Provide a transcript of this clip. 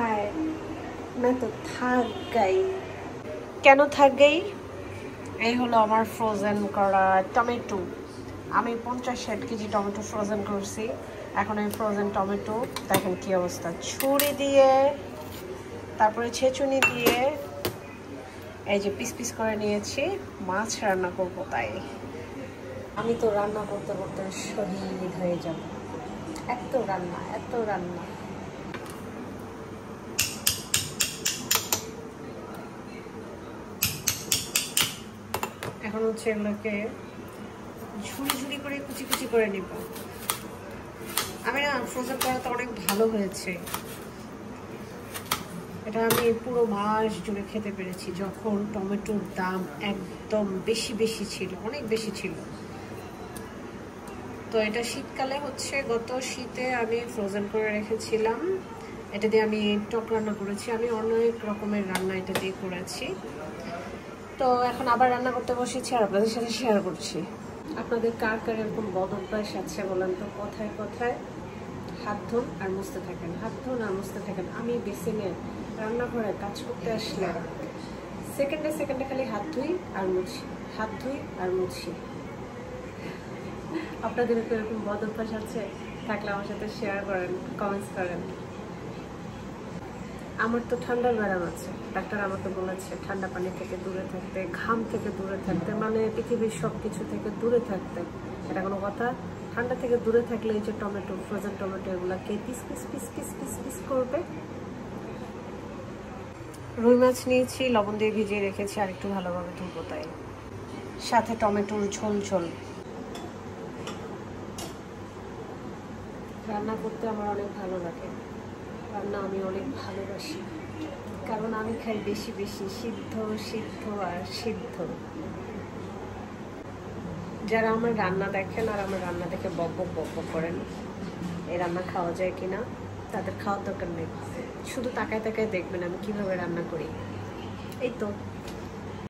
है मैं तो थक गई কেন থাক গই এই হলো আমার ফ্রোজেন করা টমেটো আমি 50-60 কেজি টমেটো ফ্রোজেন করছি এখন এই ফ্রোজেন টমেটো দেখেন কি অবস্থা ছুরি দিয়ে তারপরে ছেঁচুনি দিয়ে এই যে পিস পিস করে নিয়েছি মাছ রান্না করব তাই আমি তো রান্না করতে করতে শহীদ হয়ে যাব এত রান্না এখন হচ্ছে এগুলোকে ঝুড়ি ঝুড়ি করে কুচি কুচি করে নিব আমি না ফ্রোজেন করাটা অনেক ভালো হয়েছে এটা আমি পুরো মাস জুড়ে খেতে পেরেছি যখন টমেটোর দাম একদম বেশি ছিল অনেক বেশি ছিল তো এটা শীতকালে হচ্ছে গত শীতে আমি ফ্রোজেন করে রেখেছিলাম এটা দিয়ে আমি টক রান্না করেছি আমি অনেক রকমের রান্না এটা দিয়ে করেছি তো এখন আবার রান্না করতে বসেছি আর আপনাদের সাথে শেয়ার করছি আপনাদের কার কার এরকম বদ অভ্যাস আছে বলেন তো কথায় কথায় হাত ধুন আর মুছতে থাকেন আমি বেসিনে রান্নাঘরে কাজ করতে আসলে সেকেন্ডে খালি হাত ধুই আর মুছি আপনাদের এরকম বদ অভ্যাস আছে থাকলে আমার সাথে শেয়ার করেন কমেন্টস করেন আমার তো ঠান্ডার ব্যারাম আছে ডাক্তার আমাকে বলেছে ঠান্ডা পানি থেকে দূরে থাকতে ঘাম থেকে দূরে থাকতে মানে পৃথিবীর সব কিছু থেকে দূরে থাকতে এটা কোনো কথা ঠান্ডা থেকে দূরে থাকলে এই যে টমেটো ফ্রোজেন টমেটো এগুলোকে পিস করবে রুই মাছ নিয়েছি লবণ দিয়ে ভিজিয়ে রেখেছি আর একটু ভালোভাবে ধুবো তাই সাথে টমেটোর ঝোল রান্না করতে আমার অনেক ভালো লাগে রান্না আমি অনেক ভালোবাসি কারণ আমি খাই বেশি সিদ্ধ আর সিদ্ধ যারা আমার রান্না দেখেন আর আমার রান্না দেখে বক করেন এই রান্না খাওয়া যায় কিনা তাদের খাওয়ার দরকার নেই শুধু তাকায় দেখবেন আমি কিভাবে রান্না করি এই তো